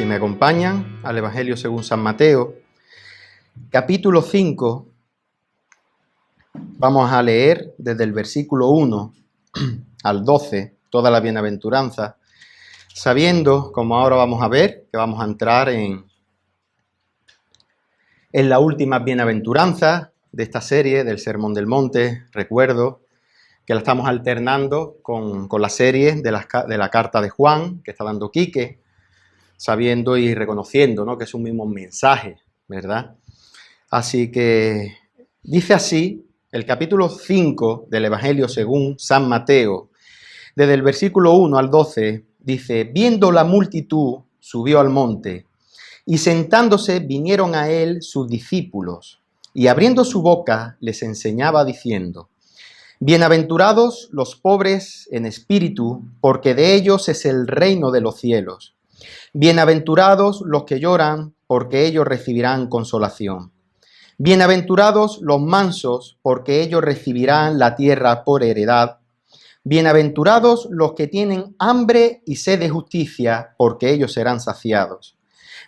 Si me acompañan al Evangelio según San Mateo, capítulo 5, vamos a leer desde el versículo 1 al 12, toda la bienaventuranza, sabiendo, como ahora vamos a ver, que vamos a entrar en la última bienaventuranza de esta serie del Sermón del Monte. Recuerdo que la estamos alternando con la serie de la carta de Juan, que está dando Quique, sabiendo y reconociendo, ¿no?, que es un mismo mensaje, ¿verdad? Así que dice así el capítulo 5 del Evangelio según San Mateo, desde el versículo 1 al 12, dice: viendo la multitud, subió al monte, y sentándose vinieron a él sus discípulos, y abriendo su boca les enseñaba diciendo: bienaventurados los pobres en espíritu, porque de ellos es el reino de los cielos. Bienaventurados los que lloran, porque ellos recibirán consolación. Bienaventurados los mansos, porque ellos recibirán la tierra por heredad. Bienaventurados los que tienen hambre y sed de justicia, porque ellos serán saciados.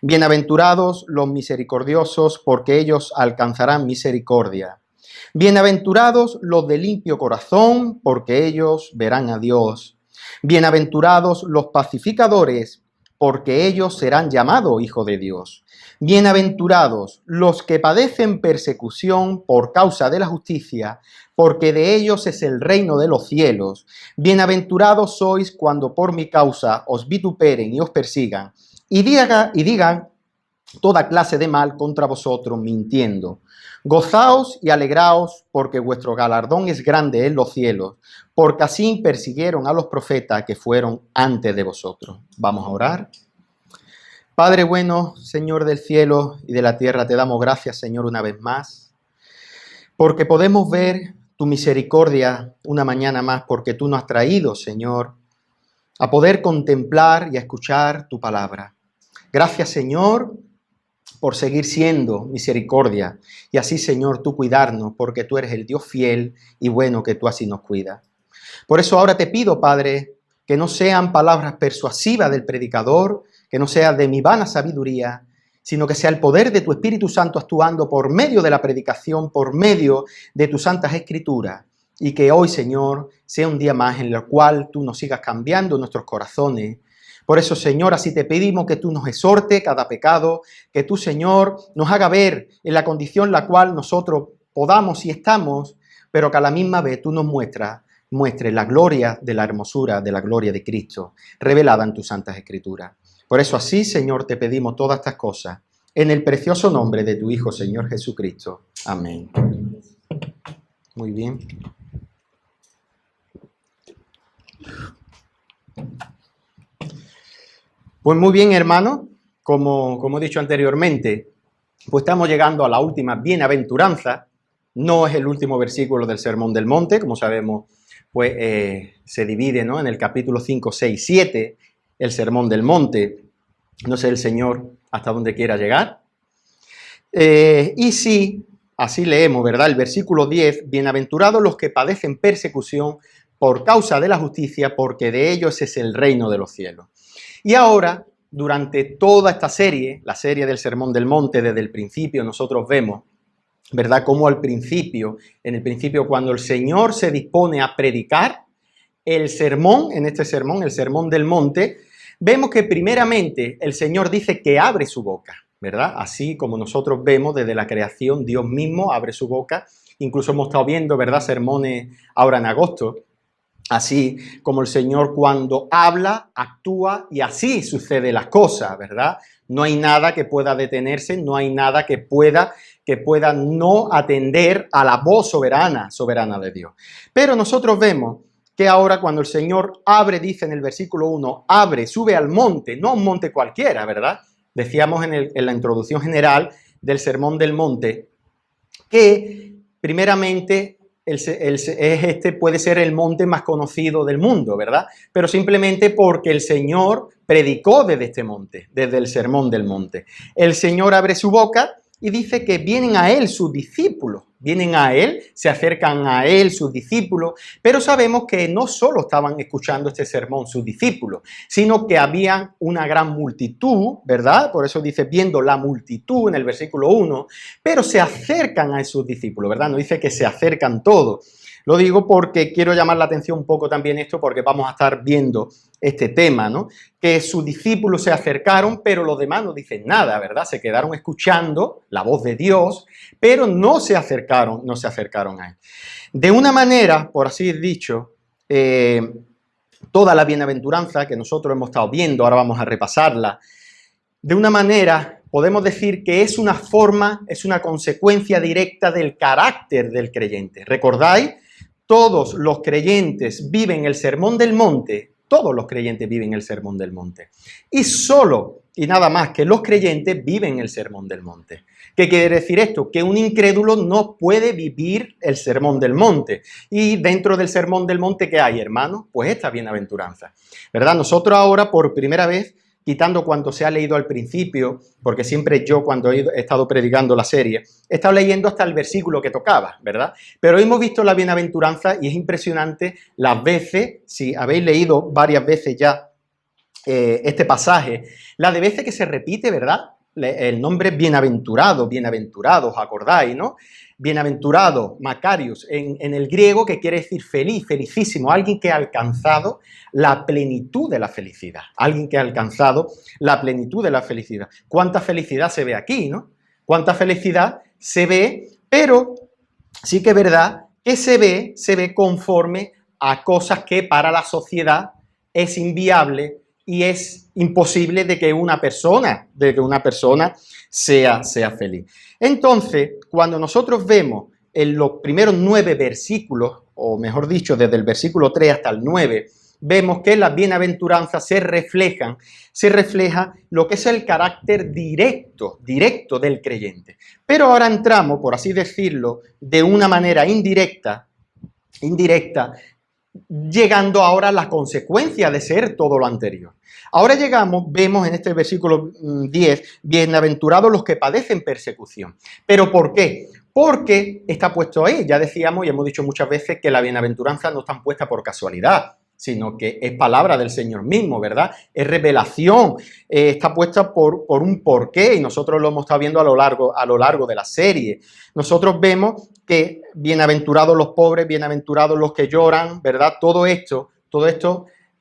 Bienaventurados los misericordiosos, porque ellos alcanzarán misericordia. Bienaventurados los de limpio corazón, porque ellos verán a Dios. Bienaventurados los pacificadores, porque ellos serán llamados hijos de Dios. Bienaventurados los que padecen persecución por causa de la justicia, porque de ellos es el reino de los cielos. Bienaventurados sois cuando por mi causa os vituperen y os persigan, y digan toda clase de mal contra vosotros mintiendo. Gozaos y alegraos, porque vuestro galardón es grande en los cielos, porque así persiguieron a los profetas que fueron antes de vosotros. Vamos a orar. Padre bueno, Señor del cielo y de la tierra, te damos gracias, Señor, una vez más, porque podemos ver tu misericordia una mañana más, porque tú nos has traído, Señor, a poder contemplar y a escuchar tu palabra. Gracias, Señor, por seguir siendo misericordia, y así, Señor, tú cuidarnos, porque tú eres el Dios fiel y bueno, que tú así nos cuidas. Por eso ahora te pido, Padre, que no sean palabras persuasivas del predicador, que no sea de mi vana sabiduría, sino que sea el poder de tu Espíritu Santo actuando por medio de la predicación, por medio de tus santas escrituras, y que hoy, Señor, sea un día más en el cual tú nos sigas cambiando nuestros corazones. Por eso, Señor, así te pedimos que tú nos exhorte cada pecado, que tú, Señor, nos haga ver en la condición en la cual nosotros podamos y estamos, pero que a la misma vez tú nos muestres la gloria de la hermosura, de la gloria de Cristo, revelada en tus santas escrituras. Por eso así, Señor, te pedimos todas estas cosas, en el precioso nombre de tu Hijo, Señor Jesucristo. Amén. Muy bien. Pues muy bien, hermano, como he dicho anteriormente, pues estamos llegando a la última bienaventuranza. No es el último versículo del Sermón del Monte, como sabemos, pues se divide, ¿no?, en el capítulo 5, 6, 7, el Sermón del Monte. No sé el Señor hasta dónde quiera llegar. Y sí, así leemos, ¿verdad? El versículo 10, bienaventurados los que padecen persecución por causa de la justicia, porque de ellos es el reino de los cielos. Y ahora, durante toda esta serie, la serie del Sermón del Monte, desde el principio nosotros vemos, ¿verdad?, cómo en el principio cuando el Señor se dispone a predicar el sermón, en este sermón, el Sermón del Monte, vemos que primeramente el Señor dice que abre su boca, ¿verdad? Así como nosotros vemos desde la creación, Dios mismo abre su boca. Incluso hemos estado viendo, ¿verdad?, sermones ahora en agosto. Así como el Señor cuando habla, actúa y así suceden las cosas, ¿verdad? No hay nada que pueda detenerse, no hay nada que pueda no atender a la voz soberana de Dios. Pero nosotros vemos que ahora cuando el Señor abre, dice en el versículo 1, abre, sube al monte, no a un monte cualquiera, ¿verdad? Decíamos en la introducción general del Sermón del Monte que primeramente puede ser el monte más conocido del mundo, ¿verdad? Pero simplemente porque el Señor predicó desde este monte, desde el Sermón del Monte. El Señor abre su boca y dice que vienen a él sus discípulos, Vienen a Él, se acercan a Él sus discípulos, pero sabemos que no solo estaban escuchando este sermón sus discípulos, sino que había una gran multitud, ¿verdad? Por eso dice, viendo la multitud en el versículo 1, pero se acercan a sus discípulos, ¿verdad? No dice que se acercan todos. Lo digo porque quiero llamar la atención un poco también esto, porque vamos a estar viendo este tema, ¿no? Que sus discípulos se acercaron, pero los demás no dicen nada, ¿verdad? Se quedaron escuchando la voz de Dios, pero no se acercaron a Él. De una manera, por así dicho, toda la bienaventuranza que nosotros hemos estado viendo, ahora vamos a repasarla, de una manera podemos decir que es una forma, es una consecuencia directa del carácter del creyente. ¿Recordáis? Todos los creyentes viven el Sermón del Monte, todos los creyentes viven el Sermón del Monte. Y solo y nada más que los creyentes viven el Sermón del Monte. ¿Qué quiere decir esto? Que un incrédulo no puede vivir el Sermón del Monte. Y dentro del Sermón del Monte, ¿qué hay, hermano? Pues esta bienaventuranza, ¿verdad? Nosotros ahora, por primera vez, quitando cuanto se ha leído al principio, porque siempre yo cuando he estado predicando la serie, he estado leyendo hasta el versículo que tocaba, ¿verdad? Pero hemos visto la bienaventuranza y es impresionante las veces, si habéis leído varias veces ya este pasaje, la de veces que se repite, ¿verdad? El nombre bienaventurado, bienaventurado, ¿os acordáis, no? Bienaventurado, Macarius, en el griego, que quiere decir feliz, felicísimo, alguien que ha alcanzado la plenitud de la felicidad, alguien que ha alcanzado la plenitud de la felicidad. ¿Cuánta felicidad se ve aquí, no? ¿Cuánta felicidad se ve? Pero sí que es verdad que se ve conforme a cosas que para la sociedad es inviable y es imposible de que una persona sea feliz. Entonces, cuando nosotros vemos en los primeros 9 versículos, o mejor dicho, desde el versículo 3 hasta el 9, vemos que en las bienaventuranzas se refleja lo que es el carácter directo del creyente. Pero ahora entramos, por así decirlo, de una manera indirecta, llegando ahora a la consecuencia de ser todo lo anterior. Ahora vemos en este versículo 10, bienaventurados los que padecen persecución. ¿Pero por qué? Porque está puesto ahí. Ya decíamos y hemos dicho muchas veces que la bienaventuranza no está puesta por casualidad, sino que es palabra del Señor mismo, ¿verdad? Es revelación, está puesta por un porqué y nosotros lo hemos estado viendo a lo largo de la serie. Nosotros vemos que bienaventurados los pobres, bienaventurados los que lloran, ¿verdad? Todo esto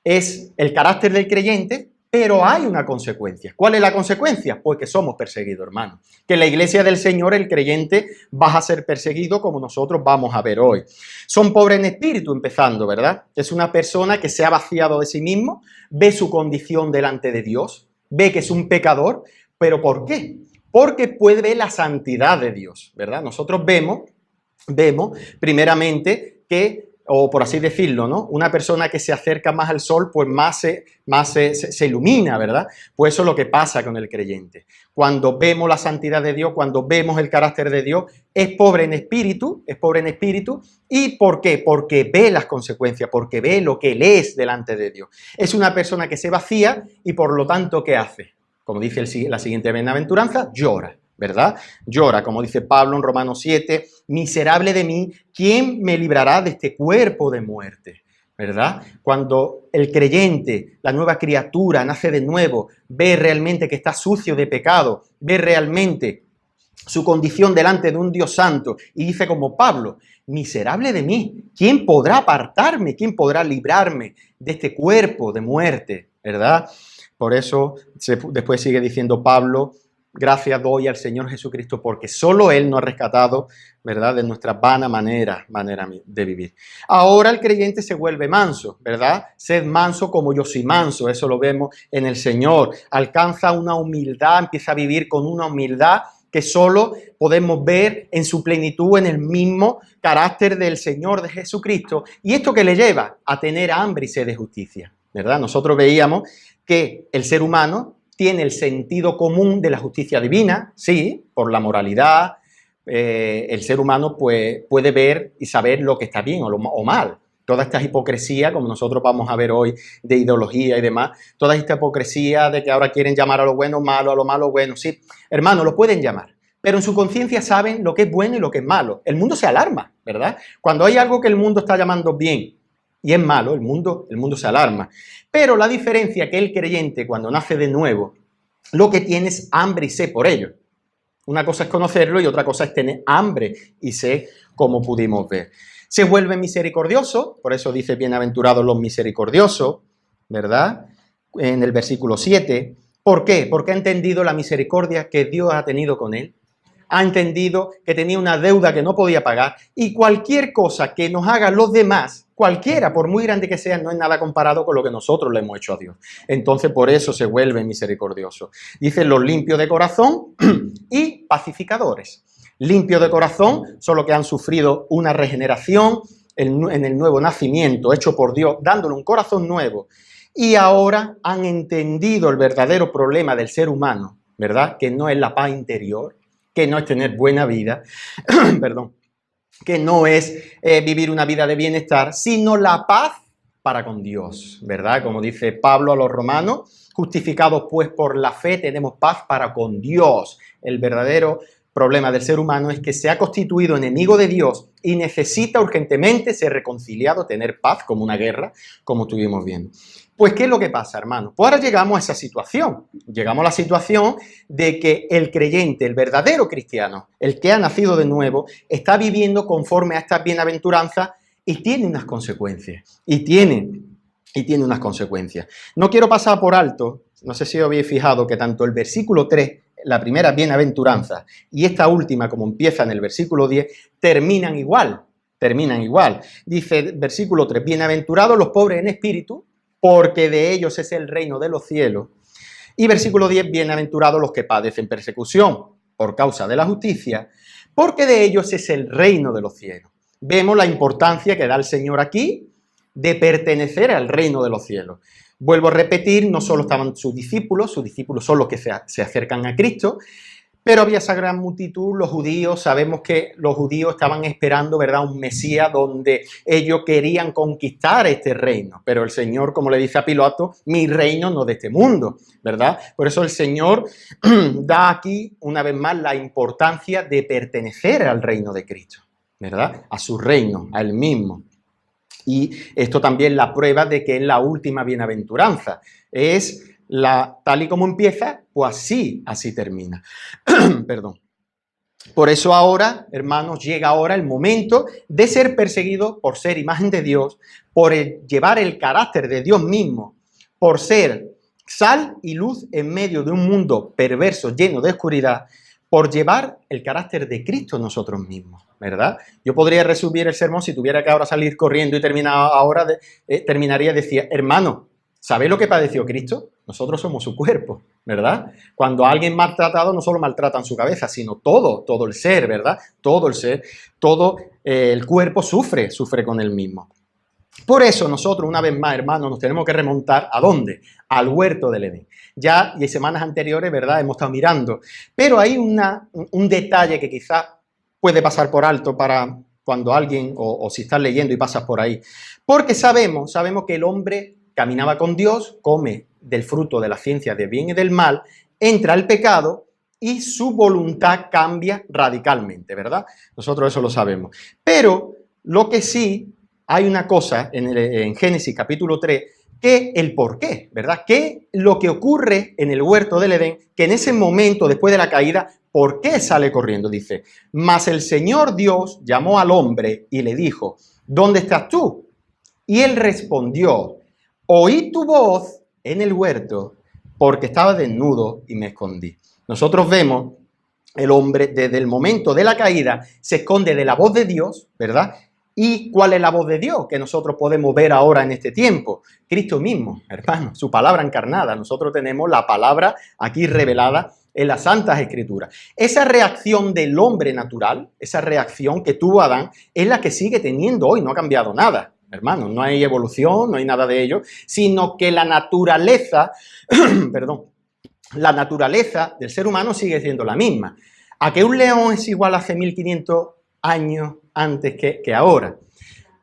es el carácter del creyente, pero hay una consecuencia. ¿Cuál es la consecuencia? Pues que somos perseguidos, hermanos. Que en la iglesia del Señor el creyente va a ser perseguido como nosotros vamos a ver hoy. Son pobres en espíritu, empezando, ¿verdad? Es una persona que se ha vaciado de sí mismo, ve su condición delante de Dios, ve que es un pecador, pero ¿por qué? Porque puede ver la santidad de Dios, ¿verdad? Nosotros vemos primeramente que, o por así decirlo, ¿no? Una persona que se acerca más al sol, pues más se ilumina, ¿verdad? Pues eso es lo que pasa con el creyente. Cuando vemos la santidad de Dios, cuando vemos el carácter de Dios, es pobre en espíritu. ¿Y por qué? Porque ve las consecuencias, porque ve lo que él es delante de Dios. Es una persona que se vacía y por lo tanto, ¿qué hace? Como dice la siguiente bienaventuranza, llora. ¿Verdad? Llora, como dice Pablo en Romanos 7, miserable de mí, ¿quién me librará de este cuerpo de muerte? ¿Verdad? Cuando el creyente, la nueva criatura, nace de nuevo, ve realmente que está sucio de pecado, ve realmente su condición delante de un Dios santo y dice como Pablo, miserable de mí, ¿quién podrá apartarme? ¿Quién podrá librarme de este cuerpo de muerte? ¿Verdad? Por eso después sigue diciendo Pablo, gracias doy al Señor Jesucristo porque solo Él nos ha rescatado, ¿verdad?, de nuestra vana manera de vivir. Ahora el creyente se vuelve manso, ¿verdad? Sed manso como yo soy manso, eso lo vemos en el Señor. Alcanza una humildad, empieza a vivir con una humildad que solo podemos ver en su plenitud, en el mismo carácter del Señor de Jesucristo. ¿Y esto qué le lleva? A tener hambre y sed de justicia, ¿verdad? Nosotros veíamos que el ser humano tiene el sentido común de la justicia divina, sí, por la moralidad, el ser humano pues, puede ver y saber lo que está bien o mal. Toda esta hipocresía, como nosotros vamos a ver hoy, de ideología y demás, toda esta hipocresía de que ahora quieren llamar a lo bueno malo, a lo malo bueno, sí, hermano, lo pueden llamar, pero en su conciencia saben lo que es bueno y lo que es malo. El mundo se alarma, ¿verdad? Cuando hay algo que el mundo está llamando bien y es malo, el mundo se alarma. Pero la diferencia es que el creyente, cuando nace de nuevo, lo que tiene es hambre y sed por ello. Una cosa es conocerlo y otra cosa es tener hambre y sed, como pudimos ver. Se vuelve misericordioso, por eso dice bienaventurados los misericordiosos, ¿verdad? En el versículo 7. ¿Por qué? Porque ha entendido la misericordia que Dios ha tenido con él. Ha entendido que tenía una deuda que no podía pagar y cualquier cosa que nos hagan los demás, cualquiera, por muy grande que sea, no es nada comparado con lo que nosotros le hemos hecho a Dios. Entonces, por eso se vuelve misericordioso. Dicen los limpios de corazón y pacificadores. Limpios de corazón son los que han sufrido una regeneración en el nuevo nacimiento, hecho por Dios, dándole un corazón nuevo. Y ahora han entendido el verdadero problema del ser humano, ¿verdad? Que no es la paz interior, que no es tener buena vida, perdón, que no es vivir una vida de bienestar, sino la paz para con Dios, ¿verdad? Como dice Pablo a los romanos, justificados pues por la fe tenemos paz para con Dios. El verdadero problema del ser humano es que se ha constituido enemigo de Dios y necesita urgentemente ser reconciliado, tener paz, como una guerra, como estuvimos viendo. Pues, ¿qué es lo que pasa, hermano? Pues ahora llegamos a esa situación. Llegamos a la situación de que el creyente, el verdadero cristiano, el que ha nacido de nuevo, está viviendo conforme a estas bienaventuranzas y tiene unas consecuencias. Y tiene unas consecuencias. No quiero pasar por alto, no sé si os habéis fijado que tanto el versículo 3, la primera bienaventuranza, y esta última, como empieza en el versículo 10, terminan igual. Dice versículo 3, bienaventurados los pobres en espíritu, porque de ellos es el reino de los cielos. Y versículo 10, bienaventurados los que padecen persecución por causa de la justicia, porque de ellos es el reino de los cielos. Vemos la importancia que da el Señor aquí de pertenecer al reino de los cielos. Vuelvo a repetir, no solo estaban sus discípulos son los que se acercan a Cristo, pero había esa gran multitud, los judíos, sabemos que los judíos estaban esperando, ¿verdad?, un Mesías donde ellos querían conquistar este reino, pero el Señor, como le dice a Pilato, mi reino no de este mundo, ¿verdad? Por eso el Señor da aquí, una vez más, la importancia de pertenecer al reino de Cristo, ¿verdad?, a su reino, a Él mismo. Y esto también es la prueba de que es la última bienaventuranza, es tal y como empieza, pues así termina. Perdón. Por eso ahora, hermanos, llega ahora el momento de ser perseguido por ser imagen de Dios, por llevar el carácter de Dios mismo, por ser sal y luz en medio de un mundo perverso, lleno de oscuridad, por llevar el carácter de Cristo nosotros mismos, ¿verdad? Yo podría resumir el sermón si tuviera que ahora salir corriendo y terminaría decir, hermano, ¿sabéis lo que padeció Cristo? Nosotros somos su cuerpo, ¿verdad? Cuando alguien maltratado, no solo maltratan su cabeza, sino todo el ser, ¿verdad? Todo el ser, todo el cuerpo sufre con él mismo. Por eso nosotros, una vez más, hermanos, nos tenemos que remontar ¿a dónde? Al huerto del Edén. Ya y semanas anteriores, ¿verdad?, hemos estado mirando. Pero hay un detalle que quizás puede pasar por alto para cuando alguien, o si estás leyendo y pasas por ahí. Porque sabemos que el hombre caminaba con Dios, come del fruto de la ciencia del bien y del mal, entra al pecado y su voluntad cambia radicalmente, ¿verdad? Nosotros eso lo sabemos. Pero lo que sí, hay una cosa en Génesis capítulo 3, que el por qué, ¿verdad? Que lo que ocurre en el huerto del Edén, que en ese momento, después de la caída, ¿por qué sale corriendo? Dice, mas el Señor Dios llamó al hombre y le dijo, ¿dónde estás tú? Y él respondió, oí tu voz en el huerto porque estaba desnudo y me escondí. Nosotros vemos el hombre desde el momento de la caída se esconde de la voz de Dios, ¿verdad? ¿Y cuál es la voz de Dios que nosotros podemos ver ahora en este tiempo? Cristo mismo, hermano, su palabra encarnada. Nosotros tenemos la palabra aquí revelada en las Santas Escrituras. Esa reacción del hombre natural, esa reacción que tuvo Adán, es la que sigue teniendo hoy, no ha cambiado nada. Hermano, no hay evolución, no hay nada de ello, sino que la naturaleza, la naturaleza del ser humano sigue siendo la misma. ¿A que un león es igual hace 1500 años antes que ahora?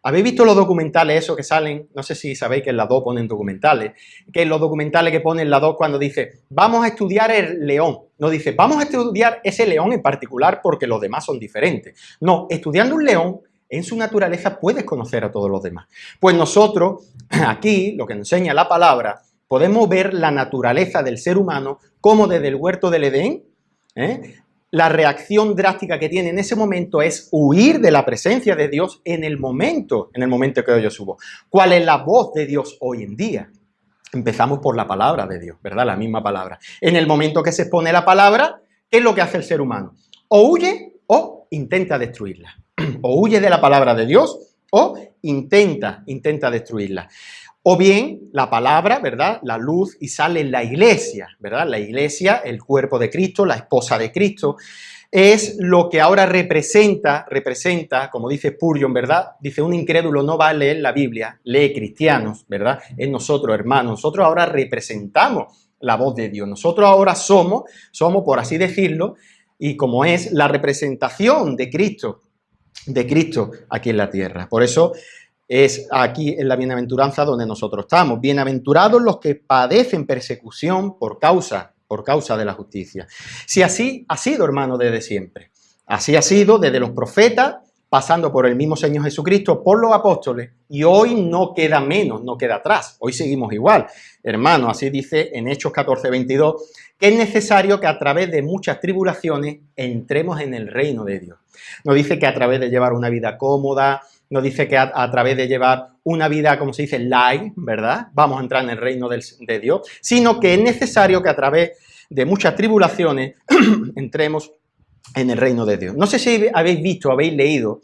¿Habéis visto los documentales esos que salen? No sé si sabéis que en la 2 ponen documentales, que los documentales que ponen en la 2 cuando dice, vamos a estudiar el león. No dice, vamos a estudiar ese león en particular porque los demás son diferentes. No, estudiando un león, en su naturaleza puedes conocer a todos los demás. Pues nosotros, aquí, lo que nos enseña la palabra, podemos ver la naturaleza del ser humano como desde el huerto del Edén, la reacción drástica que tiene en ese momento es huir de la presencia de Dios en el momento que oye su voz. ¿Cuál es la voz de Dios hoy en día? Empezamos por la palabra de Dios, ¿verdad? La misma palabra. En el momento que se expone la palabra, ¿qué es lo que hace el ser humano? O huye o intenta destruirla. O huye de la palabra de Dios o intenta destruirla. O bien la palabra, ¿verdad? La luz y sale la iglesia, ¿verdad? La iglesia, el cuerpo de Cristo, la esposa de Cristo, es lo que ahora representa, como dice Spurgeon, ¿verdad? Dice, un incrédulo no va a leer la Biblia, lee cristianos, ¿verdad? Es nosotros, hermanos. Nosotros ahora representamos la voz de Dios. Nosotros ahora somos, por así decirlo, y como es la representación de Cristo aquí en la tierra. Por eso es aquí en la bienaventuranza donde nosotros estamos. Bienaventurados los que padecen persecución por causa de la justicia. Si así ha sido, hermano, desde siempre. Así ha sido desde los profetas, pasando por el mismo Señor Jesucristo, por los apóstoles, y hoy no queda menos, no queda atrás. Hoy seguimos igual. Hermano, así dice en Hechos 14:22, que es necesario que a través de muchas tribulaciones entremos en el reino de Dios. No dice que a través de llevar una vida cómoda, no dice que a través de llevar una vida, como se dice, light, ¿verdad? Vamos a entrar en el reino de Dios, sino que es necesario que a través de muchas tribulaciones entremos en el reino de Dios. No sé si habéis visto, habéis leído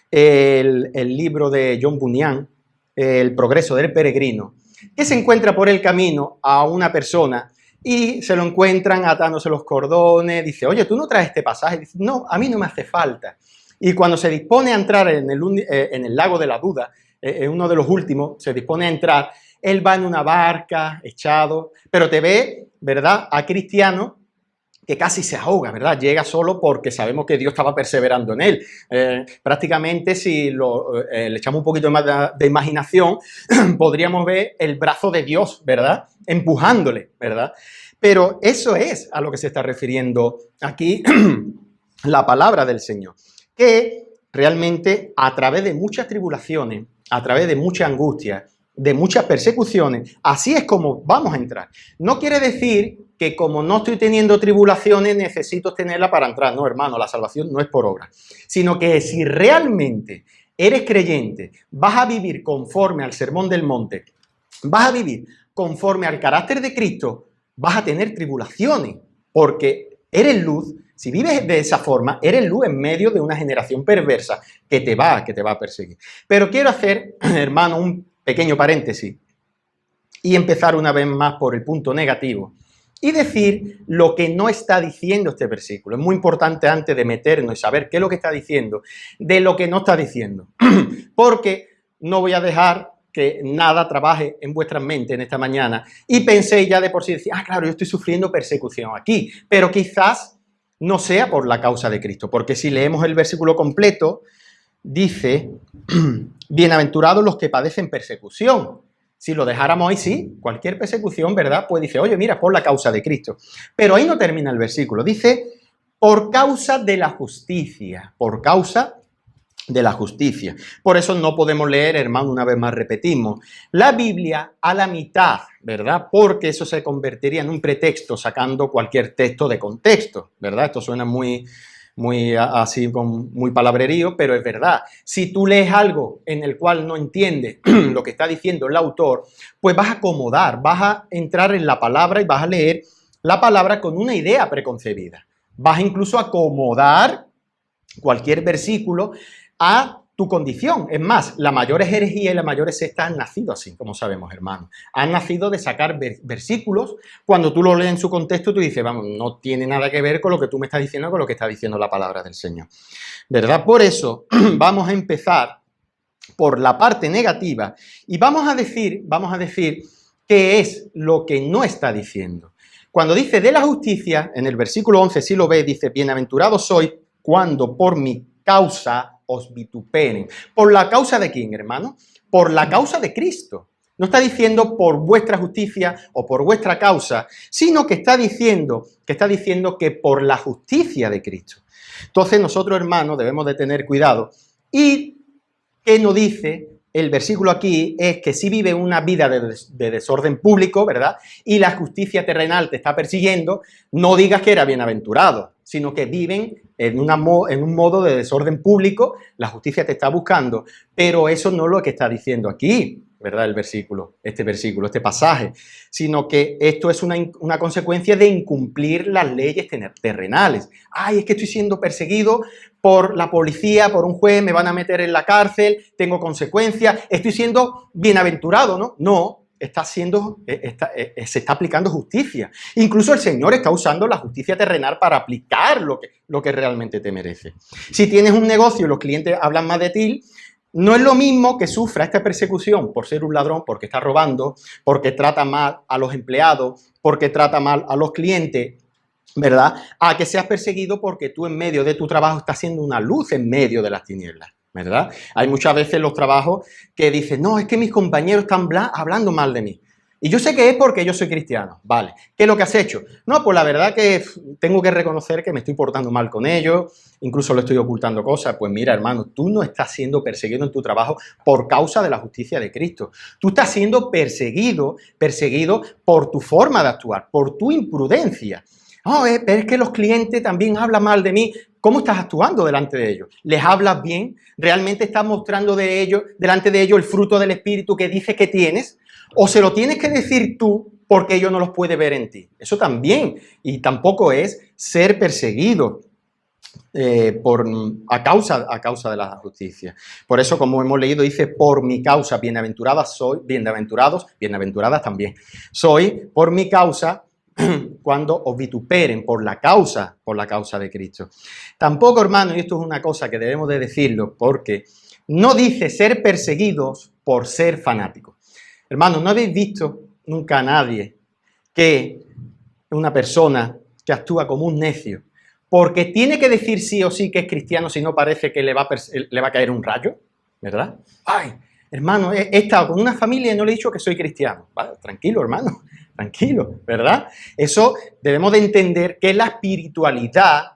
el libro de John Bunyan, El progreso del peregrino, que se encuentra por el camino a una persona y se lo encuentran atándose los cordones, dice, oye, ¿tú no traes este pasaje? Dice, no, a mí no me hace falta. Y cuando se dispone a entrar en el lago de la duda, en uno de los últimos, se dispone a entrar, él va en una barca, echado, pero te ve, ¿verdad?, a Cristiano que casi se ahoga, ¿verdad? Llega solo porque sabemos que Dios estaba perseverando en él. Prácticamente, si le echamos un poquito más de imaginación, podríamos ver el brazo de Dios, ¿verdad?, empujándole, ¿verdad? Pero eso es a lo que se está refiriendo aquí la palabra del Señor, que realmente a través de muchas tribulaciones, a través de mucha angustia, de muchas persecuciones, así es como vamos a entrar. No quiere decir que como no estoy teniendo tribulaciones, necesito tenerla para entrar. No, hermano, la salvación no es por obra, sino que si realmente eres creyente, vas a vivir conforme al Sermón del Monte, vas a vivir conforme al carácter de Cristo, vas a tener tribulaciones, porque eres luz. Si vives de esa forma, eres luz en medio de una generación perversa que te va a perseguir. Pero quiero hacer, hermano, un pequeño paréntesis y empezar una vez más por el punto negativo y decir lo que no está diciendo este versículo. Es muy importante antes de meternos y saber qué es lo que está diciendo, de lo que no está diciendo. Porque no voy a dejar que nada trabaje en vuestras mentes en esta mañana y penséis ya de por sí, decir, claro, yo estoy sufriendo persecución aquí, pero quizás no sea por la causa de Cristo, porque si leemos el versículo completo, dice, bienaventurados los que padecen persecución. Si lo dejáramos ahí, sí, cualquier persecución, ¿verdad? Pues dice, oye, mira, por la causa de Cristo. Pero ahí no termina el versículo, dice, por causa de la justicia, por causa de la justicia. Por eso no podemos leer, hermano, una vez más repetimos, la Biblia a la mitad, ¿verdad? Porque eso se convertiría en un pretexto sacando cualquier texto de contexto, ¿verdad? Esto suena muy así, con muy palabrerío, pero es verdad. Si tú lees algo en el cual no entiendes lo que está diciendo el autor, pues vas a acomodar, vas a entrar en la palabra y vas a leer la palabra con una idea preconcebida. Vas incluso a acomodar cualquier versículo a tu condición. Es más, la mayor herejía y la mayor secta han nacido así, como sabemos, hermano. Han nacido de sacar versículos. Cuando tú lo lees en su contexto, tú dices, vamos, no tiene nada que ver con lo que tú me estás diciendo, con lo que está diciendo la palabra del Señor. ¿Verdad? Por eso, vamos a empezar por la parte negativa y vamos a decir qué es lo que no está diciendo. Cuando dice de la justicia, en el versículo 11, si lo ves, dice, bienaventurados sois cuando por mi causa os vituperen. ¿Por la causa de quién, hermano? Por la causa de Cristo. No está diciendo por vuestra justicia o por vuestra causa, sino que está diciendo que por la justicia de Cristo. Entonces nosotros, hermanos, debemos de tener cuidado. Y ¿qué nos dice el versículo aquí? Es que si vive una vida de desorden público, ¿verdad? Y la justicia terrenal te está persiguiendo, no digas que era bienaventurado, sino que viven en un modo de desorden público, la justicia te está buscando, pero eso no es lo que está diciendo aquí, ¿verdad? Este pasaje, sino que esto es una consecuencia de incumplir las leyes terrenales. Ay, es que estoy siendo perseguido por la policía, por un juez, me van a meter en la cárcel, tengo consecuencias, estoy siendo bienaventurado, ¿no? No. Se está aplicando justicia. Incluso el Señor está usando la justicia terrenal para aplicar lo que realmente te merece. Si tienes un negocio y los clientes hablan más de ti, no es lo mismo que sufra esta persecución por ser un ladrón, porque está robando, porque trata mal a los empleados, porque trata mal a los clientes, ¿verdad? A que seas perseguido porque tú en medio de tu trabajo estás siendo una luz en medio de las tinieblas, ¿verdad? Hay muchas veces los trabajos que dicen, no, es que mis compañeros están hablando mal de mí. Y yo sé que es porque yo soy cristiano, vale. ¿Qué es lo que has hecho? No, pues la verdad que tengo que reconocer que me estoy portando mal con ellos, incluso le estoy ocultando cosas. Pues mira, hermano, tú no estás siendo perseguido en tu trabajo por causa de la justicia de Cristo. Tú estás siendo perseguido por tu forma de actuar, por tu imprudencia. Oh, pero es que los clientes también hablan mal de mí. ¿Cómo estás actuando delante de ellos? ¿Les hablas bien? ¿Realmente estás mostrando delante de ellos el fruto del Espíritu que dices que tienes? ¿O se lo tienes que decir tú porque ellos no los pueden ver en ti? Eso también. Y tampoco es ser perseguido a causa de la justicia. Por eso, como hemos leído, dice, por mi causa, bienaventuradas también. Soy, por mi causa, cuando os vituperen por la causa de Cristo. Tampoco, hermano, y esto es una cosa que debemos de decirlo, porque no dice ser perseguidos por ser fanáticos. Hermano, ¿no habéis visto nunca a nadie una persona que actúa como un necio, porque tiene que decir sí o sí que es cristiano, si no parece que le va a caer un rayo? ¿Verdad? Ay, hermano, he estado con una familia y no le he dicho que soy cristiano. Vale, tranquilo, hermano. Tranquilo, ¿verdad? Eso debemos de entender que la espiritualidad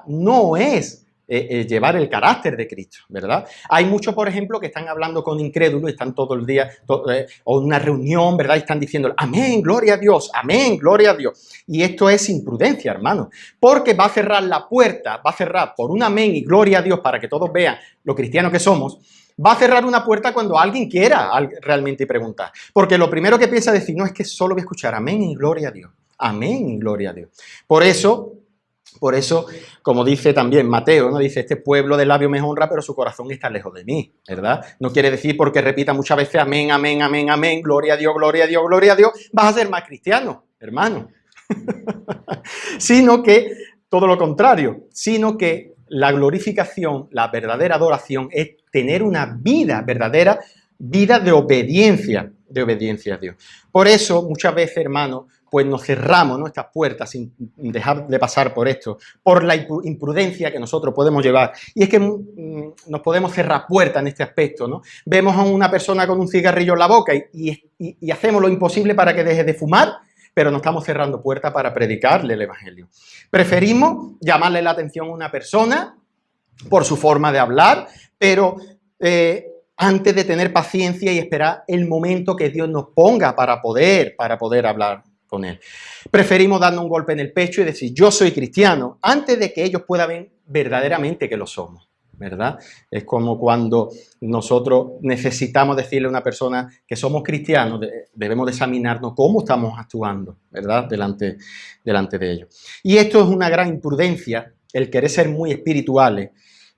no es llevar el carácter de Cristo, ¿verdad? Hay muchos, por ejemplo, que están hablando con incrédulos, están todo el día, o en una reunión, ¿verdad? Y están diciendo, amén, gloria a Dios, amén, gloria a Dios. Y esto es imprudencia, hermano, porque va a cerrar la puerta, va a cerrar por un amén y gloria a Dios para que todos vean lo cristianos que somos. Va a cerrar una puerta cuando alguien quiera realmente preguntar. Porque lo primero que piensa decir, no, es que solo voy a escuchar amén y gloria a Dios. Amén y gloria a Dios. Por eso, como dice también Mateo, ¿no? Dice, este pueblo de labios me honra, pero su corazón está lejos de mí, ¿verdad? No quiere decir porque repita muchas veces amén, amén, amén, amén, gloria a Dios, gloria a Dios, gloria a Dios, vas a ser más cristiano, hermano. Sino que, todo lo contrario, sino que la glorificación, la verdadera adoración es tener una verdadera vida de obediencia a Dios. Por eso, muchas veces, hermanos, pues nos cerramos, ¿no?, estas puertas sin dejar de pasar por esto, por la imprudencia que nosotros podemos llevar. Y es que nos podemos cerrar puertas en este aspecto, ¿no? Vemos a una persona con un cigarrillo en la boca y hacemos lo imposible para que deje de fumar, pero no estamos cerrando puertas para predicarle el Evangelio. Preferimos llamarle la atención a una persona por su forma de hablar, pero antes de tener paciencia y esperar el momento que Dios nos ponga para poder hablar con Él. Preferimos darnos un golpe en el pecho y decir, yo soy cristiano, antes de que ellos puedan ver verdaderamente que lo somos, ¿verdad? Es como cuando nosotros necesitamos decirle a una persona que somos cristianos, debemos de examinarnos cómo estamos actuando, ¿verdad?, delante de ellos. Y esto es una gran imprudencia, el querer ser muy espirituales,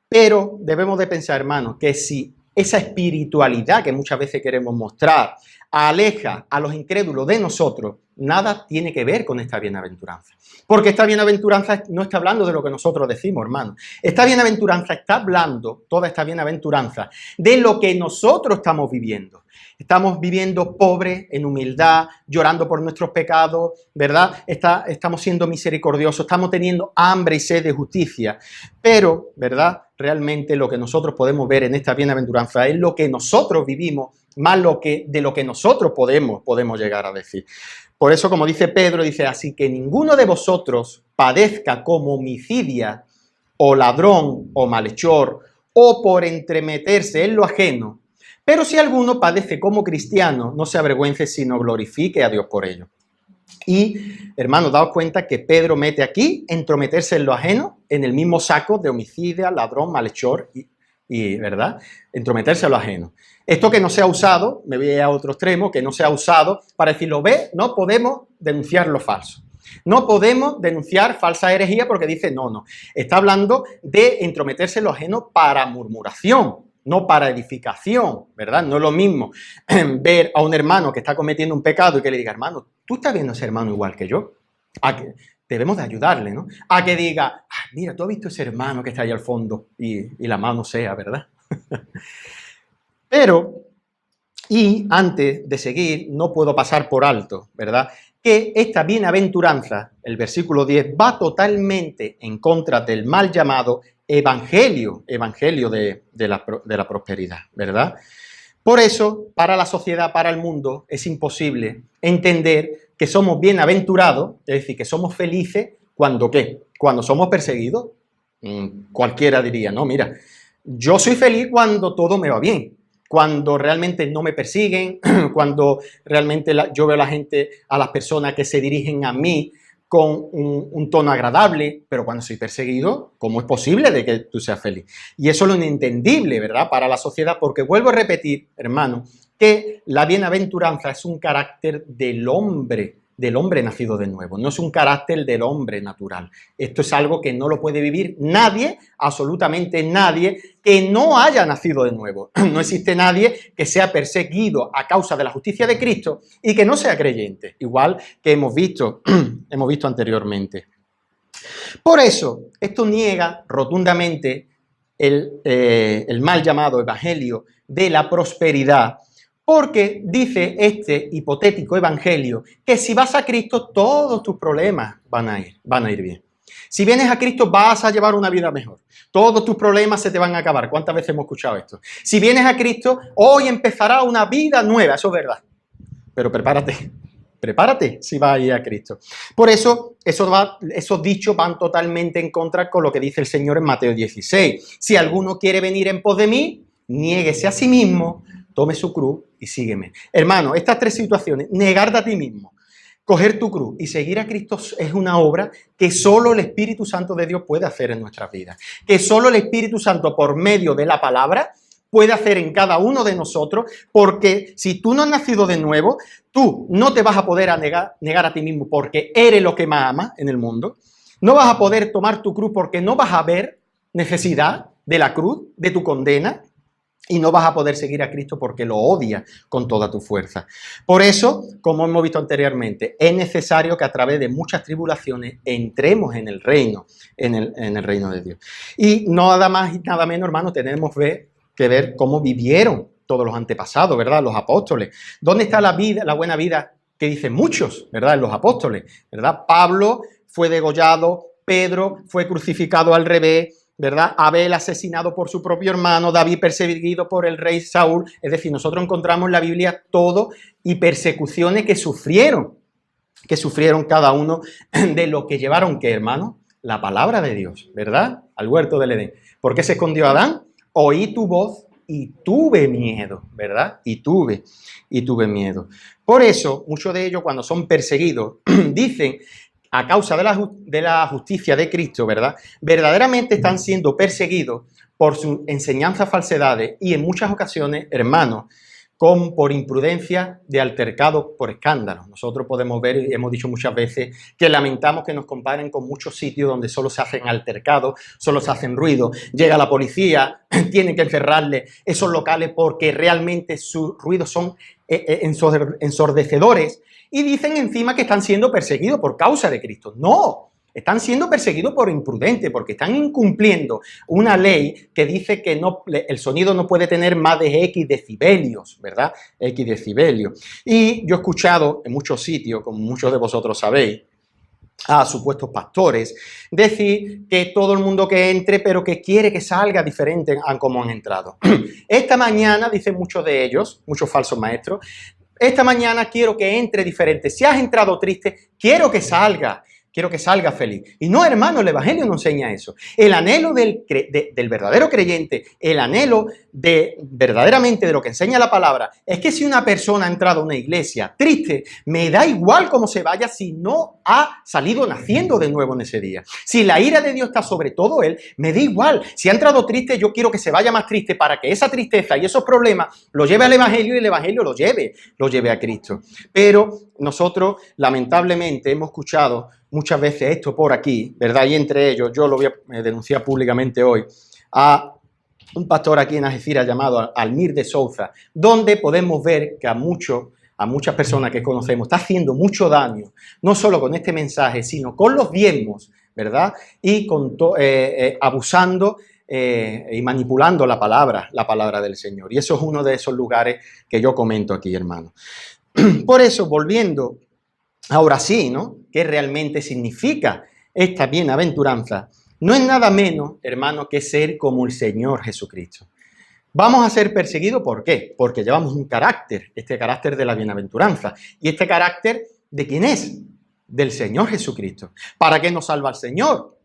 pero debemos de pensar, hermanos, que si esa espiritualidad que muchas veces queremos mostrar aleja a los incrédulos de nosotros, nada tiene que ver con esta bienaventuranza. Porque esta bienaventuranza no está hablando de lo que nosotros decimos, hermano. Esta bienaventuranza está hablando, toda esta bienaventuranza, de lo que nosotros estamos viviendo. Estamos viviendo pobres, en humildad, llorando por nuestros pecados, ¿verdad? Estamos siendo misericordiosos, estamos teniendo hambre y sed de justicia. Pero, ¿verdad?, realmente lo que nosotros podemos ver en esta bienaventuranza es lo que nosotros vivimos, más de lo que nosotros podemos llegar a decir. Por eso, como dice Pedro, dice, así que ninguno de vosotros padezca como homicidia, o ladrón, o malhechor, o por entremeterse en lo ajeno. Pero si alguno padece como cristiano, no se avergüence, sino glorifique a Dios por ello. Y, hermanos, daos cuenta que Pedro mete aquí entrometerse en lo ajeno en el mismo saco de homicidio, ladrón, malhechor y ¿verdad? Entrometerse en lo ajeno. Esto que no se ha usado, me voy a otro extremo, que no se ha usado para decirlo, ve, no podemos denunciar lo falso. No podemos denunciar falsa herejía porque dice, no. Está hablando de entrometerse en lo ajeno para murmuración, no para edificación, ¿verdad? No es lo mismo ver a un hermano que está cometiendo un pecado y que le diga, hermano, tú estás viendo a ese hermano igual que yo. Debemos de ayudarle, ¿no? A que diga, mira, tú has visto ese hermano que está ahí al fondo y la mano sea, ¿verdad? Pero, y antes de seguir, no puedo pasar por alto, ¿verdad? Que esta bienaventuranza, el versículo 10, va totalmente en contra del mal llamado evangelio de la prosperidad, ¿verdad? Por eso, para la sociedad, para el mundo, es imposible entender que somos bienaventurados, es decir, que somos felices, ¿cuando qué? Cuando somos perseguidos. Cualquiera diría, no, mira, yo soy feliz cuando todo me va bien, cuando realmente no me persiguen, cuando realmente yo veo a la gente, a las personas que se dirigen a mí con un tono agradable, pero cuando soy perseguido, ¿cómo es posible de que tú seas feliz? Y eso es lo inentendible, ¿verdad?, para la sociedad, porque vuelvo a repetir, hermano, que la bienaventuranza es un carácter del hombre nacido de nuevo, no es un carácter del hombre natural. Esto es algo que no lo puede vivir nadie, absolutamente nadie, que no haya nacido de nuevo. No existe nadie que sea perseguido a causa de la justicia de Cristo y que no sea creyente, igual que hemos visto anteriormente. Por eso, esto niega rotundamente el mal llamado evangelio de la prosperidad, porque dice este hipotético evangelio que si vas a Cristo todos tus problemas van a ir bien. Si vienes a Cristo vas a llevar una vida mejor. Todos tus problemas se te van a acabar. ¿Cuántas veces hemos escuchado esto? Si vienes a Cristo, hoy empezará una vida nueva. Eso es verdad. Pero prepárate si vas a ir a Cristo. Por eso, esos dichos van totalmente en contra con lo que dice el Señor en Mateo 16. Si alguno quiere venir en pos de mí, niéguese a sí mismo, tome su cruz y sígueme. Hermano, estas tres situaciones, negarte a ti mismo, coger tu cruz y seguir a Cristo es una obra que solo el Espíritu Santo de Dios puede hacer en nuestras vidas. Que solo el Espíritu Santo, por medio de la palabra, puede hacer en cada uno de nosotros, porque si tú no has nacido de nuevo, tú no te vas a poder negar a ti mismo porque eres lo que más amas en el mundo. No vas a poder tomar tu cruz porque no vas a ver necesidad de la cruz, de tu condena. Y no vas a poder seguir a Cristo porque lo odias con toda tu fuerza. Por eso, como hemos visto anteriormente, es necesario que a través de muchas tribulaciones entremos en el reino, en el reino de Dios. Y nada más y nada menos, hermanos, tenemos que ver cómo vivieron todos los antepasados, ¿verdad? Los apóstoles. ¿Dónde está la vida, la buena vida que dicen muchos, ¿verdad? En los apóstoles, ¿verdad? Pablo fue degollado, Pedro fue crucificado al revés, ¿verdad? Abel asesinado por su propio hermano, David perseguido por el rey Saúl. Es decir, nosotros encontramos en la Biblia todo y persecuciones que sufrieron cada uno de los que llevaron, ¿qué, hermano? La palabra de Dios, ¿verdad? Al huerto del Edén. ¿Por qué se escondió Adán? Oí tu voz y tuve miedo, ¿verdad? Y tuve miedo. Por eso, muchos de ellos cuando son perseguidos dicen, a causa de la justicia de Cristo, ¿verdad?, verdaderamente están siendo perseguidos por sus enseñanzas falsedades y en muchas ocasiones, hermanos, por imprudencia de altercado por escándalos. Nosotros podemos ver, y hemos dicho muchas veces, que lamentamos que nos comparen con muchos sitios donde solo se hacen altercados, solo se hacen ruido. Llega la policía, tienen que encerrarle esos locales porque realmente sus ruidos son ensordecedores y dicen encima que están siendo perseguidos por causa de Cristo. ¡No! Están siendo perseguidos por imprudentes, porque están incumpliendo una ley que dice que el sonido no puede tener más de X decibelios, ¿verdad? X decibelios. Y yo he escuchado en muchos sitios, como muchos de vosotros sabéis, a supuestos pastores, decir que todo el mundo que entre, pero que quiere que salga diferente a como han entrado. Esta mañana, dicen muchos de ellos, muchos falsos maestros, esta mañana quiero que entre diferente. Si has entrado triste, quiero que salga feliz. Y no, hermano, el Evangelio no enseña eso. El anhelo del verdadero creyente, el anhelo de verdaderamente de lo que enseña la palabra, es que si una persona ha entrado a una iglesia triste, me da igual cómo se vaya si no ha salido naciendo de nuevo en ese día. Si la ira de Dios está sobre todo él, me da igual. Si ha entrado triste, yo quiero que se vaya más triste para que esa tristeza y esos problemas lo lleve al Evangelio y el Evangelio lo lleve a Cristo. Pero nosotros, lamentablemente, hemos escuchado muchas veces esto por aquí, ¿verdad? Y entre ellos, yo lo voy a denunciar públicamente hoy, a un pastor aquí en Algeciras llamado Almir de Souza, donde podemos ver que a muchas personas que conocemos está haciendo mucho daño, no solo con este mensaje, sino con los diezmos, ¿verdad? Y abusando y manipulando la palabra del Señor. Y eso es uno de esos lugares que yo comento aquí, hermano. Por eso, volviendo ahora sí, ¿no? ¿Qué realmente significa esta bienaventuranza? No es nada menos, hermano, que ser como el Señor Jesucristo. Vamos a ser perseguidos, ¿por qué? Porque llevamos un carácter, este carácter de la bienaventuranza. ¿Y este carácter de quién es? Del Señor Jesucristo. ¿Para qué nos salva el Señor?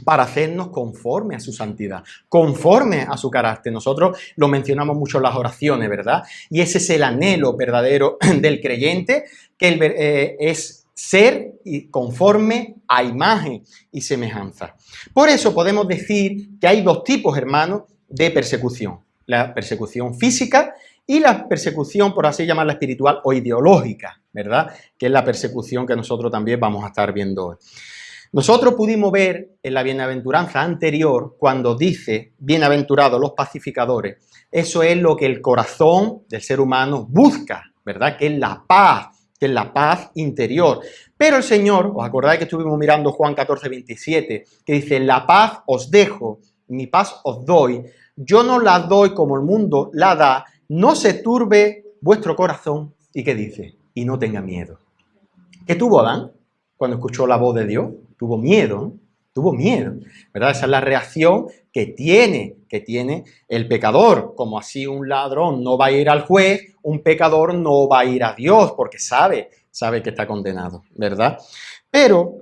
Para hacernos conforme a su santidad, conforme a su carácter. Nosotros lo mencionamos mucho en las oraciones, ¿verdad? Y ese es el anhelo verdadero del creyente, que es ser conforme a imagen y semejanza. Por eso podemos decir que hay dos tipos, hermanos, de persecución. La persecución física y la persecución, por así llamarla, espiritual o ideológica, ¿verdad? Que es la persecución que nosotros también vamos a estar viendo hoy. Nosotros pudimos ver en la bienaventuranza anterior, cuando dice, bienaventurados los pacificadores, eso es lo que el corazón del ser humano busca, ¿verdad? Que es la paz interior. Pero el Señor, ¿os acordáis que estuvimos mirando Juan 14, 27, que dice, la paz os dejo, mi paz os doy, yo no la doy como el mundo la da, no se turbe vuestro corazón, ¿y qué dice? Y no tenga miedo. ¿Qué tuvo Adán cuando escuchó la voz de Dios? Tuvo miedo, ¿verdad? Esa es la reacción que tiene el pecador. Como así un ladrón no va a ir al juez, un pecador no va a ir a Dios porque sabe que está condenado, ¿verdad? Pero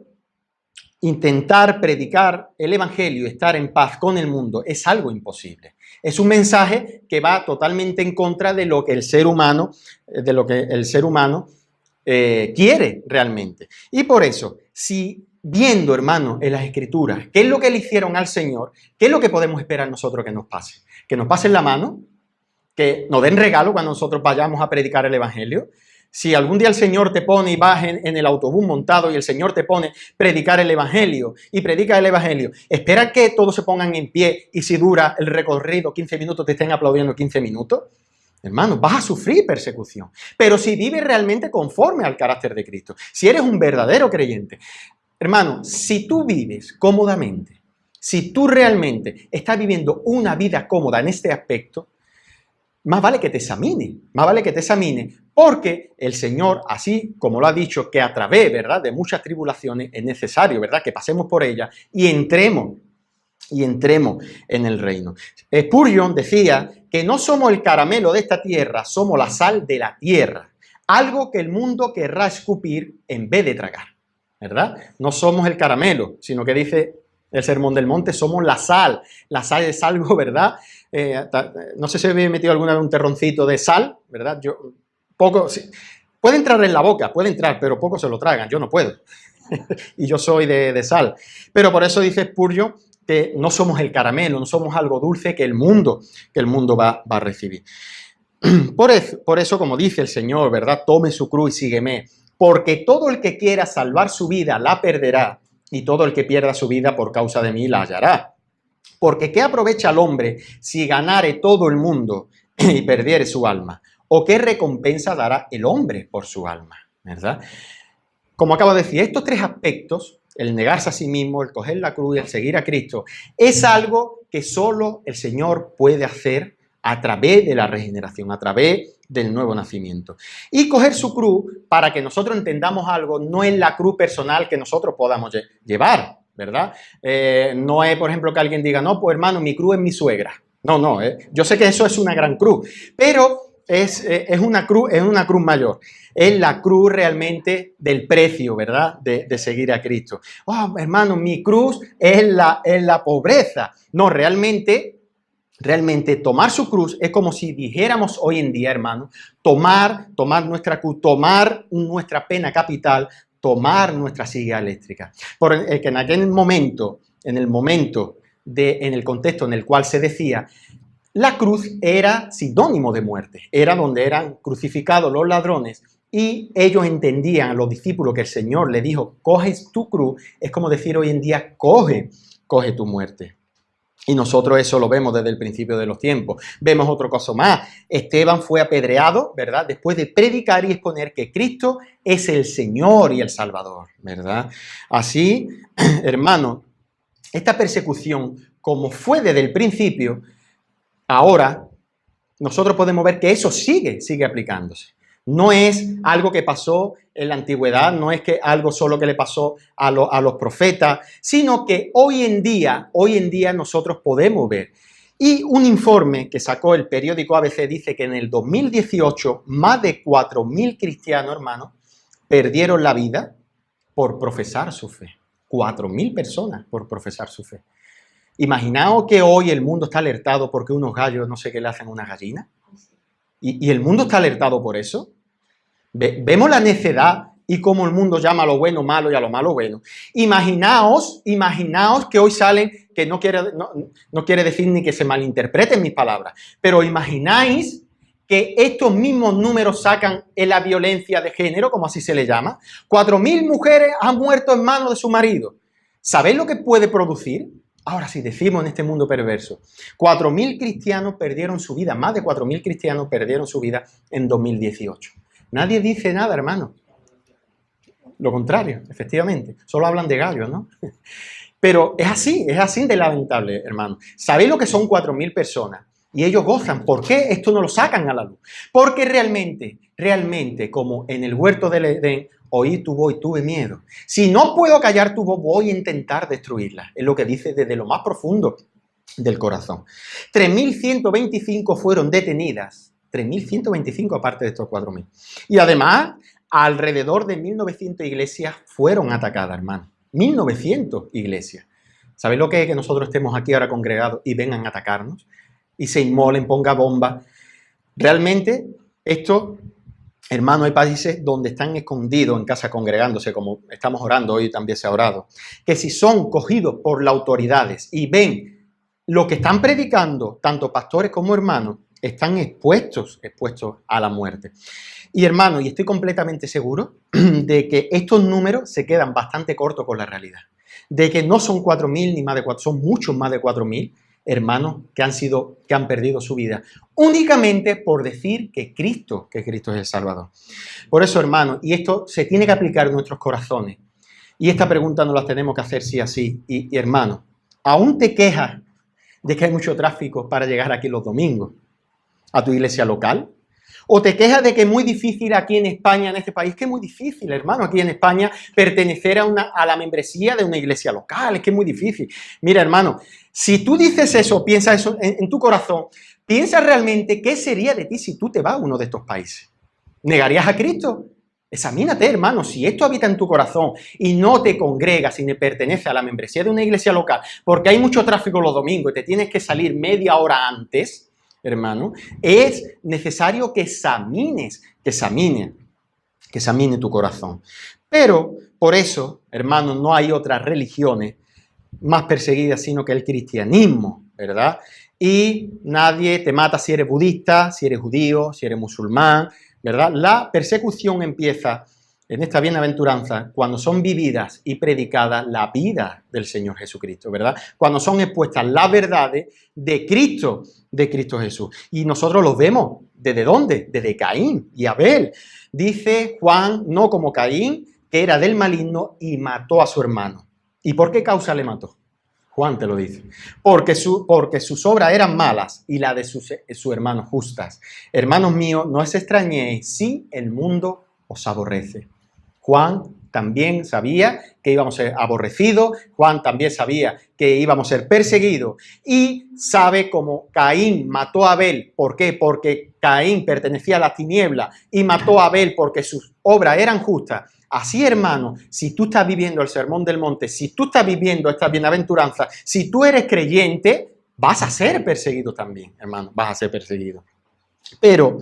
intentar predicar el Evangelio y estar en paz con el mundo es algo imposible. Es un mensaje que va totalmente en contra de lo que el ser humano, quiere realmente. Y por eso, si viendo, hermano, en las Escrituras, qué es lo que le hicieron al Señor, qué es lo que podemos esperar nosotros que nos pase. Que nos pasen la mano, que nos den regalo cuando nosotros vayamos a predicar el Evangelio. Si algún día el Señor te pone y vas en el autobús montado y el Señor te pone predicar el Evangelio y predica el Evangelio, espera que todos se pongan en pie y si dura el recorrido 15 minutos te estén aplaudiendo 15 minutos. Hermano, vas a sufrir persecución. Pero si vives realmente conforme al carácter de Cristo, si eres un verdadero creyente, hermano, si tú vives cómodamente, si tú realmente estás viviendo una vida cómoda en este aspecto, más vale que te examine, porque el Señor, así como lo ha dicho, que a través, ¿verdad?, de muchas tribulaciones es necesario, ¿verdad?, que pasemos por ellas y entremos en el reino. Spurgeon decía que no somos el caramelo de esta tierra, somos la sal de la tierra, algo que el mundo querrá escupir en vez de tragar, ¿verdad? No somos el caramelo, sino que dice el Sermón del Monte, somos la sal. La sal es algo, ¿verdad? No sé si habéis metido alguna vez un terroncito de sal, ¿verdad? Sí, puede entrar en la boca, pero pocos se lo tragan, yo no puedo. Y yo soy de sal. Pero por eso dice Spurgeon que no somos el caramelo, no somos algo dulce que el mundo va a recibir. Por eso, como dice el Señor, ¿verdad? Tome su cruz y sígueme. Porque todo el que quiera salvar su vida la perderá, y todo el que pierda su vida por causa de mí la hallará. Porque ¿qué aprovecha el hombre si ganare todo el mundo y perdiere su alma? ¿O qué recompensa dará el hombre por su alma? ¿Verdad? Como acabo de decir, estos tres aspectos, el negarse a sí mismo, el coger la cruz y el seguir a Cristo, es algo que solo el Señor puede hacer a través de la regeneración, a través del nuevo nacimiento. Y coger su cruz, para que nosotros entendamos algo, no es la cruz personal que nosotros podamos llevar, ¿verdad? No es, por ejemplo, que alguien diga, no, pues hermano, mi cruz es mi suegra. No, no, yo sé que eso es una gran cruz, pero es una cruz mayor. Es la cruz realmente del precio, ¿verdad? De seguir a Cristo. Oh, hermano, mi cruz es la pobreza. No, realmente tomar su cruz es como si dijéramos hoy en día, hermano, tomar nuestra cruz, tomar nuestra pena capital, tomar nuestra silla eléctrica. Porque en aquel momento, en el contexto en el cual se decía, la cruz era sinónimo de muerte, era donde eran crucificados los ladrones y ellos entendían, los discípulos, que el Señor le dijo, coges tu cruz, es como decir hoy en día, coge tu muerte. Y nosotros eso lo vemos desde el principio de los tiempos. Vemos otro caso más. Esteban fue apedreado, ¿verdad? Después de predicar y exponer que Cristo es el Señor y el Salvador, ¿verdad? Así, hermano, esta persecución, como fue desde el principio, ahora nosotros podemos ver que eso sigue aplicándose. No es algo que pasó en la antigüedad, no es que algo solo que le pasó a los profetas, sino que hoy en día nosotros podemos ver. Y un informe que sacó el periódico ABC dice que en el 2018 más de 4.000 cristianos, hermanos, perdieron la vida por profesar su fe. 4.000 personas por profesar su fe. Imaginaos que hoy el mundo está alertado porque unos gallos no sé qué le hacen a una gallina. Y el mundo está alertado por eso. Vemos la necedad y cómo el mundo llama a lo bueno malo y a lo malo bueno. Imaginaos que hoy salen, que no quiere decir ni que se malinterpreten mis palabras, pero imagináis que estos mismos números sacan en la violencia de género, como así se le llama. 4.000 mujeres han muerto en manos de su marido. ¿Sabéis lo que puede producir? Ahora, si decimos en este mundo perverso, 4.000 cristianos perdieron su vida, más de 4.000 cristianos perdieron su vida en 2018. Nadie dice nada, hermano. Lo contrario, efectivamente. Solo hablan de gallos, ¿no? Pero es así de lamentable, hermano. ¿Sabéis lo que son 4.000 personas? Y ellos gozan. ¿Por qué esto no lo sacan a la luz? Porque realmente, como en el huerto del Edén, oí tu voz y tuve miedo. Si no puedo callar tu voz, voy a intentar destruirla. Es lo que dice desde lo más profundo del corazón. 3.125 fueron detenidas. 3.125 aparte de estos 4.000. Y además, alrededor de 1.900 iglesias fueron atacadas, hermano. 1.900 iglesias. ¿Sabéis lo que es que nosotros estemos aquí ahora congregados y vengan a atacarnos? Y se inmolen, ponga bomba. Realmente, esto, hermano, hay países donde están escondidos en casa congregándose, como estamos orando hoy, también se ha orado, que si son cogidos por las autoridades y ven lo que están predicando, tanto pastores como hermanos, están expuestos a la muerte. Y hermano, y estoy completamente seguro de que estos números se quedan bastante cortos con la realidad. De que no son 4.000 ni más de 4, son muchos más de 4.000 hermanos que han perdido su vida únicamente por decir que Cristo es el Salvador. Por eso, hermano, y esto se tiene que aplicar en nuestros corazones. Y esta pregunta nos la tenemos que hacer sí así. Y hermano, ¿aún te quejas de que hay mucho tráfico para llegar aquí los domingos a tu iglesia local? ¿O te quejas de que es muy difícil aquí en España, en este país? Que es muy difícil, hermano, aquí en España, pertenecer a la membresía de una iglesia local. Es que es muy difícil. Mira, hermano, si tú dices eso, piensas eso en tu corazón, piensa realmente qué sería de ti si tú te vas a uno de estos países. ¿Negarías a Cristo? Examínate, hermano, si esto habita en tu corazón y no te congregas y no perteneces a la membresía de una iglesia local, porque hay mucho tráfico los domingos y te tienes que salir media hora antes, hermano, es necesario que examine tu corazón. Pero, por eso, hermano, no hay otras religiones más perseguidas sino que el cristianismo, ¿verdad? Y nadie te mata si eres budista, si eres judío, si eres musulmán, ¿verdad? La persecución empieza en esta bienaventuranza cuando son vividas y predicadas la vida del Señor Jesucristo, ¿verdad? Cuando son expuestas las verdades de Cristo Jesús. Y nosotros los vemos, ¿desde dónde? Desde Caín y Abel. Dice Juan, no como Caín, que era del maligno y mató a su hermano. ¿Y por qué causa le mató? Juan te lo dice. Porque sus obras eran malas y la de su hermano justas. Hermanos míos, no os extrañéis si el mundo os aborrece. Juan también sabía que íbamos a ser aborrecidos, Juan también sabía que íbamos a ser perseguidos y sabe cómo Caín mató a Abel. ¿Por qué? Porque Caín pertenecía a la tiniebla y mató a Abel porque sus obras eran justas. Así, hermano, si tú estás viviendo el Sermón del Monte, si tú estás viviendo esta bienaventuranza, si tú eres creyente, vas a ser perseguido también, hermano, vas a ser perseguido. Pero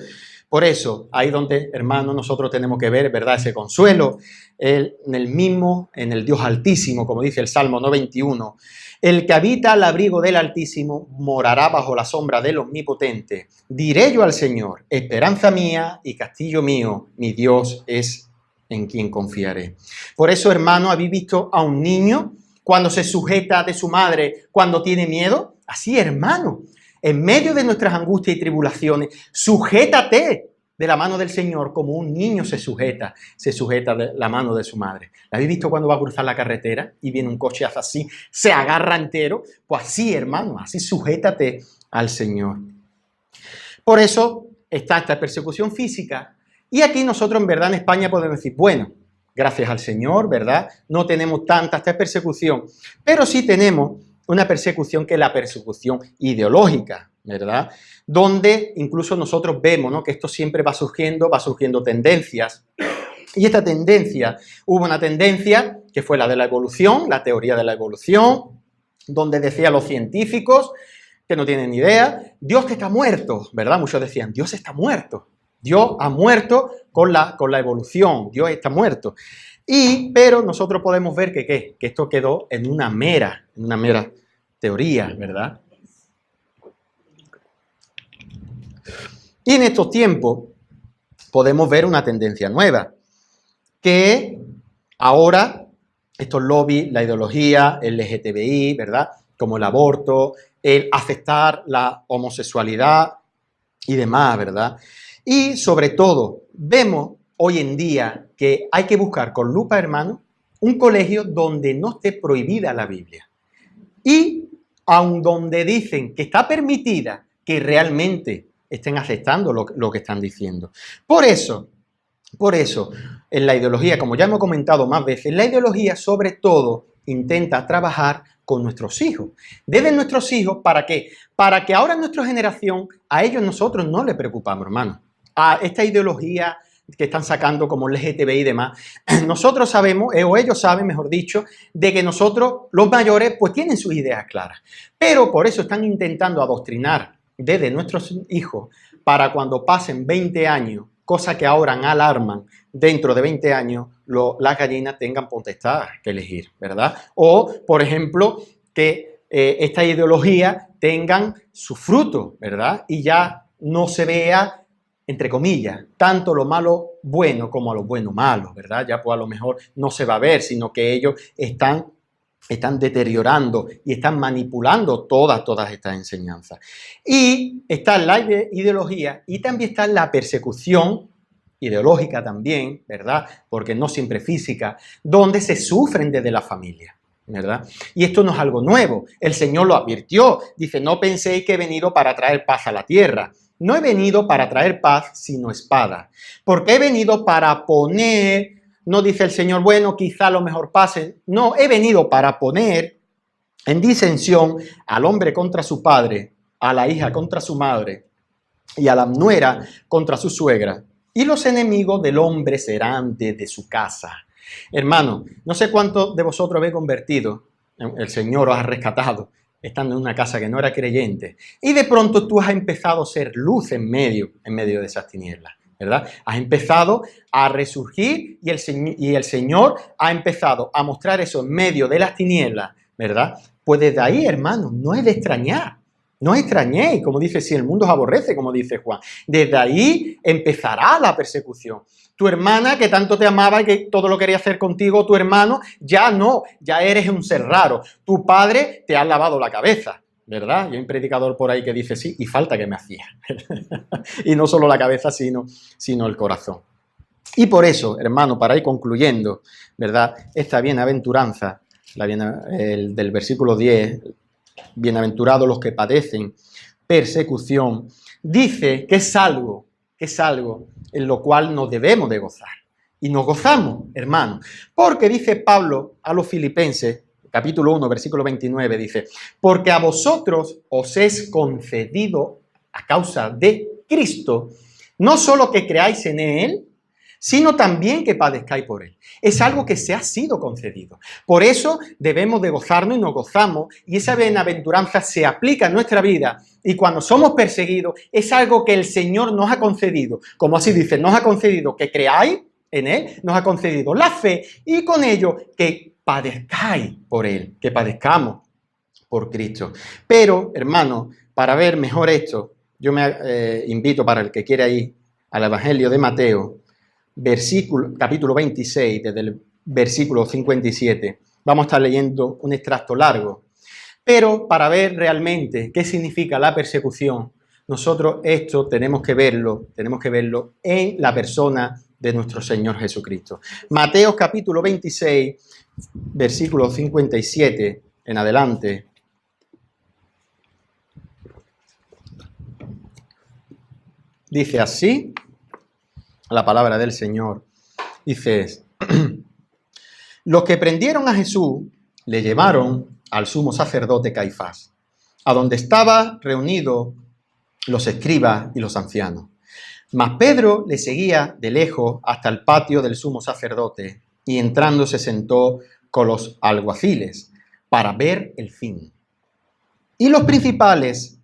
por eso, ahí donde, hermano, nosotros tenemos que ver, ¿verdad?, ese consuelo, en el Dios Altísimo, como dice el Salmo 91. El que habita al abrigo del Altísimo morará bajo la sombra del Omnipotente. Diré yo al Señor, esperanza mía y castillo mío, mi Dios es en quien confiaré. Por eso, hermano, ¿habéis visto a un niño cuando se sujeta de su madre, cuando tiene miedo? Así, hermano, en medio de nuestras angustias y tribulaciones, sujétate de la mano del Señor como un niño se sujeta de la mano de su madre. ¿La habéis visto cuando va a cruzar la carretera y viene un coche hace así, se agarra entero? Pues así, hermano, así sujétate al Señor. Por eso está esta persecución física. Y aquí nosotros en verdad en España podemos decir, bueno, gracias al Señor, ¿verdad? No tenemos tanta esta persecución, pero sí tenemos una persecución que es la persecución ideológica, ¿verdad? Donde incluso nosotros vemos, ¿no?, que esto siempre va surgiendo tendencias. Y esta tendencia, hubo una tendencia que fue la de la evolución, la teoría de la evolución, donde decían los científicos, que no tienen ni idea, Dios que está muerto, ¿verdad? Muchos decían, Dios está muerto. Dios ha muerto con la evolución, Dios está muerto. Pero nosotros podemos ver que esto quedó en una mera teoría, ¿verdad? Y en estos tiempos podemos ver una tendencia nueva, que ahora estos lobbies, la ideología, el LGTBI, ¿verdad?, como el aborto, el aceptar la homosexualidad y demás, ¿verdad? Y sobre todo, vemos hoy en día que hay que buscar con lupa, hermano, un colegio donde no esté prohibida la Biblia. Y aun donde dicen que está permitida, que realmente estén aceptando lo que están diciendo. Por eso, en la ideología, como ya hemos comentado más veces, la ideología sobre todo intenta trabajar con nuestros hijos. Desde nuestros hijos, ¿para qué? Para que ahora en nuestra generación, a ellos nosotros no les preocupamos, hermano. A esta ideología que están sacando como el LGTBI y demás, nosotros sabemos, o ellos saben, mejor dicho, de que nosotros, los mayores, pues tienen sus ideas claras. Pero por eso están intentando adoctrinar desde nuestros hijos para cuando pasen 20 años, cosa que ahora alarman, dentro de 20 años las gallinas tengan potestad que elegir, ¿verdad? O, por ejemplo, que esta ideología tengan su fruto, ¿verdad? Y ya no se vea, entre comillas, tanto lo malo bueno como a lo bueno malo, ¿verdad? Ya pues a lo mejor no se va a ver, sino que ellos están deteriorando y están manipulando todas estas enseñanzas. Y está la ideología y también está la persecución ideológica también, ¿verdad? Porque no siempre física, donde se sufren desde la familia, ¿verdad? Y esto no es algo nuevo. El Señor lo advirtió. Dice, no penséis que he venido para traer paz a la tierra. No he venido para traer paz, sino espada. Porque he venido para poner, no dice el Señor, bueno, quizá a lo mejor pase. No, he venido para poner en disensión al hombre contra su padre, a la hija contra su madre y a la nuera contra su suegra. Y los enemigos del hombre serán desde su casa. Hermano, no sé cuántos de vosotros habéis convertido, el Señor os ha rescatado, estando en una casa que no era creyente, y de pronto tú has empezado a ser luz en medio de esas tinieblas, ¿verdad? Has empezado a resurgir y el Señor ha empezado a mostrar eso en medio de las tinieblas, ¿verdad? Pues desde ahí, hermano, no es de extrañar. No os extrañéis, como dice, si el mundo os aborrece, como dice Juan. Desde ahí empezará la persecución. Tu hermana, que tanto te amaba y que todo lo quería hacer contigo, tu hermano, ya no, ya eres un ser raro. Tu padre te ha lavado la cabeza, ¿verdad? Y hay un predicador por ahí que dice, sí, y falta que me hacía. Y no solo la cabeza, sino el corazón. Y por eso, hermano, para ir concluyendo, ¿verdad? Esta bienaventuranza, del versículo 10, bienaventurados los que padecen persecución, dice que es algo en lo cual nos debemos de gozar. Y nos gozamos, hermanos, porque dice Pablo a los Filipenses, capítulo 1, versículo 29, dice, porque a vosotros os es concedido a causa de Cristo, no solo que creáis en Él, sino también que padezcáis por Él. Es algo que se ha sido concedido. Por eso debemos de gozarnos y nos gozamos, y esa bienaventuranza se aplica en nuestra vida, y cuando somos perseguidos es algo que el Señor nos ha concedido. Como así dice, nos ha concedido que creáis en Él, nos ha concedido la fe, y con ello que padezcáis por Él, que padezcamos por Cristo. Pero, hermano, para ver mejor esto, yo me invito para el que quiera ir al Evangelio de Mateo, capítulo 26, desde el versículo 57. Vamos a estar leyendo un extracto largo. Pero para ver realmente qué significa la persecución, nosotros esto tenemos que verlo en la persona de nuestro Señor Jesucristo. Mateo capítulo 26, versículo 57 en adelante. Dice así la palabra del Señor. Dice, los que prendieron a Jesús le llevaron al sumo sacerdote Caifás, a donde estaban reunidos los escribas y los ancianos. Mas Pedro le seguía de lejos hasta el patio del sumo sacerdote y entrando se sentó con los alguaciles para ver el fin. Y los principales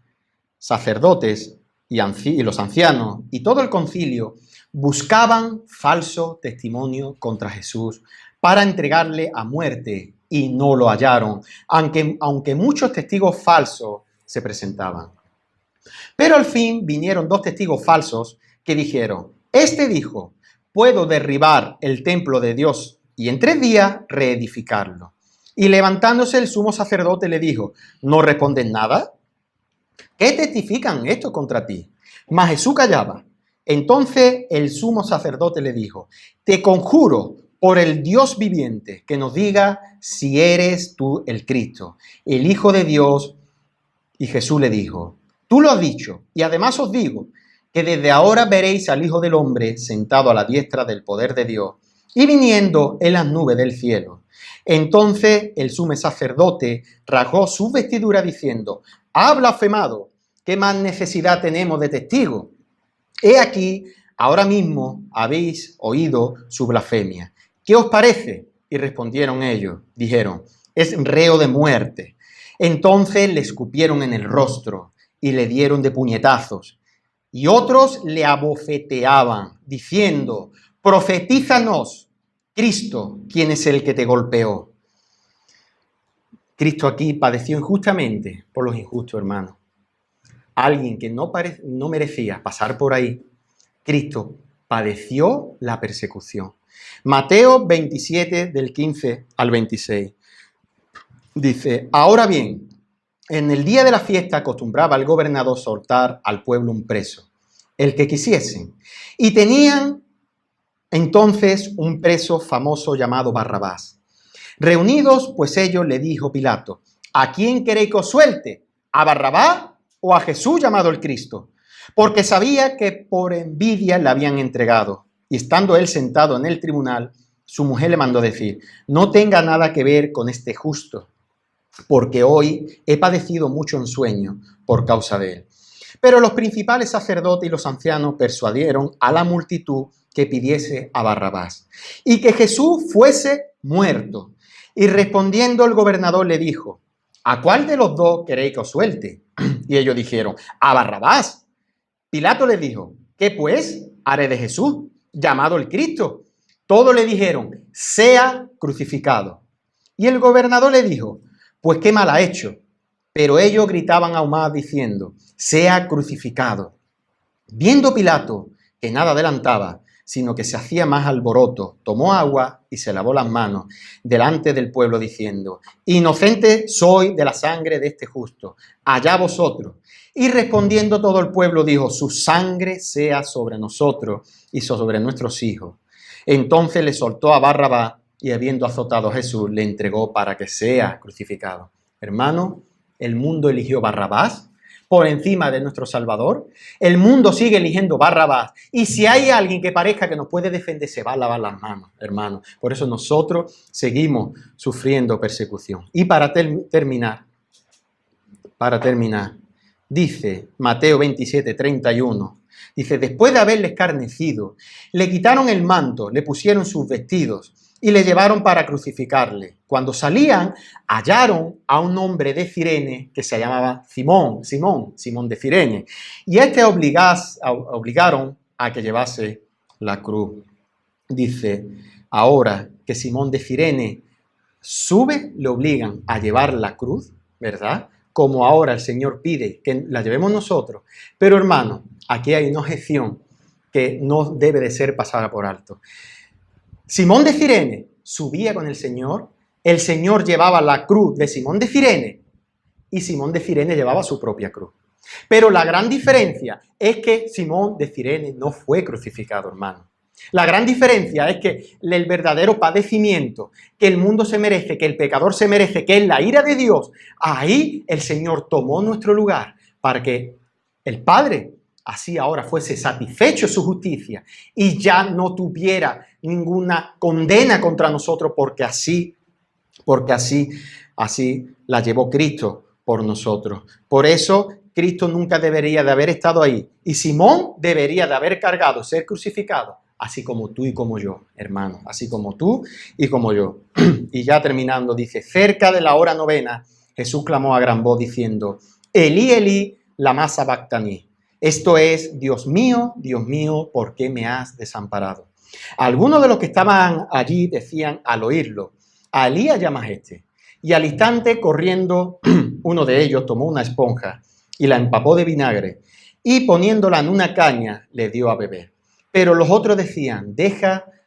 sacerdotes y los ancianos y todo el concilio buscaban falso testimonio contra Jesús para entregarle a muerte y no lo hallaron, aunque muchos testigos falsos se presentaban. Pero al fin vinieron 2 testigos falsos que dijeron, este dijo, puedo derribar el templo de Dios y en 3 días reedificarlo. Y levantándose el sumo sacerdote le dijo, ¿no responden nada? ¿Qué testifican esto contra ti? Mas Jesús callaba. Entonces el sumo sacerdote le dijo, te conjuro por el Dios viviente que nos diga si eres tú el Cristo, el Hijo de Dios. Y Jesús le dijo, tú lo has dicho, y además os digo que desde ahora veréis al Hijo del Hombre sentado a la diestra del poder de Dios y viniendo en las nubes del cielo. Entonces el sumo sacerdote rasgó sus vestiduras diciendo, ha blasfemado, ¿qué más necesidad tenemos de testigos? He aquí, ahora mismo habéis oído su blasfemia. ¿Qué os parece? Y respondieron ellos, dijeron, es reo de muerte. Entonces le escupieron en el rostro y le dieron de puñetazos. Y otros le abofeteaban, diciendo, profetízanos, Cristo, ¿quién es el que te golpeó? Cristo aquí padeció injustamente por los injustos, hermanos. Alguien que no merecía pasar por ahí, Cristo padeció la persecución. Mateo 27, del 15 al 26. Dice, ahora bien, en el día de la fiesta acostumbraba el gobernador soltar al pueblo un preso, el que quisiesen. Y tenían entonces un preso famoso llamado Barrabás. Reunidos, pues ellos, le dijo Pilato, ¿a quién queréis que os suelte? ¿A Barrabás o a Jesús llamado el Cristo? Porque sabía que por envidia le habían entregado. Y estando él sentado en el tribunal, su mujer le mandó decir, no tenga nada que ver con este justo, porque hoy he padecido mucho en sueño por causa de él. Pero los principales sacerdotes y los ancianos persuadieron a la multitud que pidiese a Barrabás y que Jesús fuese muerto. Y respondiendo el gobernador le dijo, ¿a cuál de los 2 queréis que os suelte? Y ellos dijeron, a Barrabás. Pilato les dijo, ¿qué pues haré de Jesús, llamado el Cristo? Todos le dijeron, sea crucificado. Y el gobernador le dijo, pues qué mal ha hecho. Pero ellos gritaban aún más diciendo, sea crucificado. Viendo Pilato que nada adelantaba, sino que se hacía más alboroto, tomó agua y se lavó las manos delante del pueblo diciendo, inocente soy de la sangre de este justo, allá vosotros. Y respondiendo todo el pueblo dijo, su sangre sea sobre nosotros y sobre nuestros hijos. Entonces le soltó a Barrabás y habiendo azotado a Jesús, le entregó para que sea crucificado. Hermano, el mundo eligió Barrabás por encima de nuestro Salvador. El mundo sigue eligiendo Barrabás. Y si hay alguien que parezca que nos puede defender, se va a lavar las manos, hermano. Por eso nosotros seguimos sufriendo persecución. Y para terminar, dice Mateo 27, 31, dice, después de haberle escarnecido, le quitaron el manto, le pusieron sus vestidos y le llevaron para crucificarle. Cuando salían, hallaron a un hombre de Cirene que se llamaba Simón de Cirene. Y a este obligaron a que llevase la cruz. Dice, ahora que Simón de Cirene sube, le obligan a llevar la cruz, ¿verdad? Como ahora el Señor pide que la llevemos nosotros. Pero hermano, aquí hay una objeción que no debe de ser pasada por alto. Simón de Cirene subía con el Señor llevaba la cruz de Simón de Cirene y Simón de Cirene llevaba su propia cruz. Pero la gran diferencia es que Simón de Cirene no fue crucificado, hermano. La gran diferencia es que el verdadero padecimiento que el mundo se merece, que el pecador se merece, que es la ira de Dios, ahí el Señor tomó nuestro lugar para que el Padre así ahora fuese satisfecho su justicia y ya no tuviera ninguna condena contra nosotros porque así la llevó Cristo por nosotros. Por eso Cristo nunca debería de haber estado ahí y Simón debería de haber cargado, ser crucificado, así como tú y como yo, hermano, así como tú y como yo. Y ya terminando, dice, cerca de la hora novena, Jesús clamó a gran voz diciendo, Elí, Elí, lama sabactani. Esto es, Dios mío, ¿por qué me has desamparado? Algunos de los que estaban allí decían al oírlo, a Elías llamas este. Y al instante, corriendo, uno de ellos tomó una esponja y la empapó de vinagre y poniéndola en una caña le dio a beber. Pero los otros decían,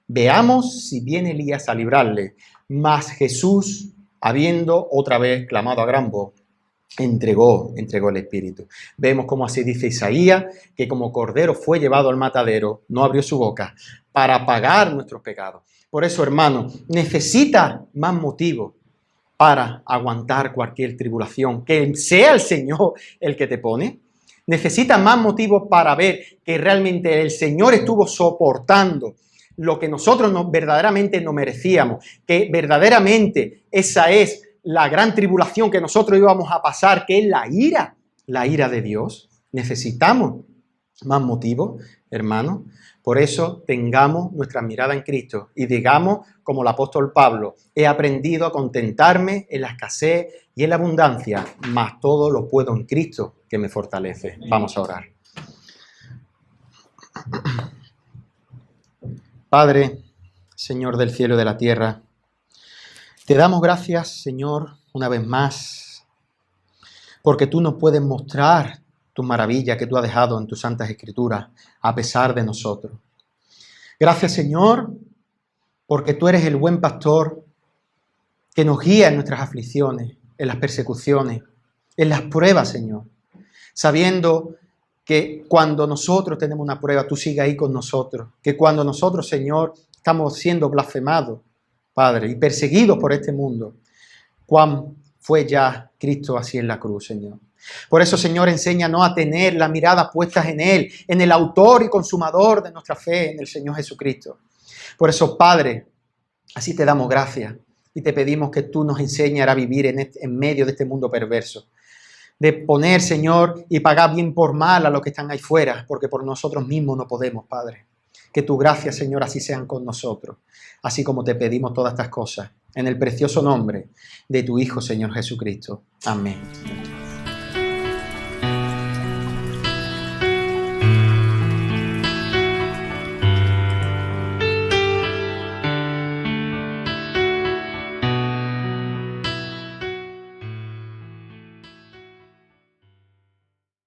veamos si viene Elías a librarle. Mas Jesús, habiendo otra vez clamado a gran voz, entregó el Espíritu. Vemos como así dice Isaías, que como cordero fue llevado al matadero, no abrió su boca, para pagar nuestros pecados. Por eso, hermano, necesita más motivo para aguantar cualquier tribulación, que sea el Señor el que te pone. Necesita más motivo para ver que realmente el Señor estuvo soportando lo que nosotros verdaderamente no merecíamos, que verdaderamente esa es la gran tribulación que nosotros íbamos a pasar, que es la ira de Dios. Necesitamos más motivo, hermano. Por eso tengamos nuestra mirada en Cristo y digamos, como el apóstol Pablo, he aprendido a contentarme en la escasez y en la abundancia, mas todo lo puedo en Cristo que me fortalece. Vamos a orar. Padre, Señor del cielo y de la tierra, te damos gracias, Señor, una vez más, porque tú nos puedes mostrar tus maravillas que tú has dejado en tus santas escrituras, a pesar de nosotros. Gracias, Señor, porque tú eres el buen pastor que nos guía en nuestras aflicciones, en las persecuciones, en las pruebas, Señor, sabiendo que cuando nosotros tenemos una prueba, tú sigues ahí con nosotros, que cuando nosotros, Señor, estamos siendo blasfemados, Padre, y perseguidos por este mundo, cuán fue ya Cristo así en la cruz, Señor. Por eso, Señor, enséñanos a tener la mirada puesta en Él, en el autor y consumador de nuestra fe, en el Señor Jesucristo. Por eso, Padre, así te damos gracias y te pedimos que tú nos enseñes a vivir en medio de este mundo perverso. De poner, Señor, y pagar bien por mal a los que están ahí fuera, porque por nosotros mismos no podemos, Padre. Que tu gracia, Señor, así sean con nosotros, así como te pedimos todas estas cosas, en el precioso nombre de tu Hijo, Señor Jesucristo. Amén.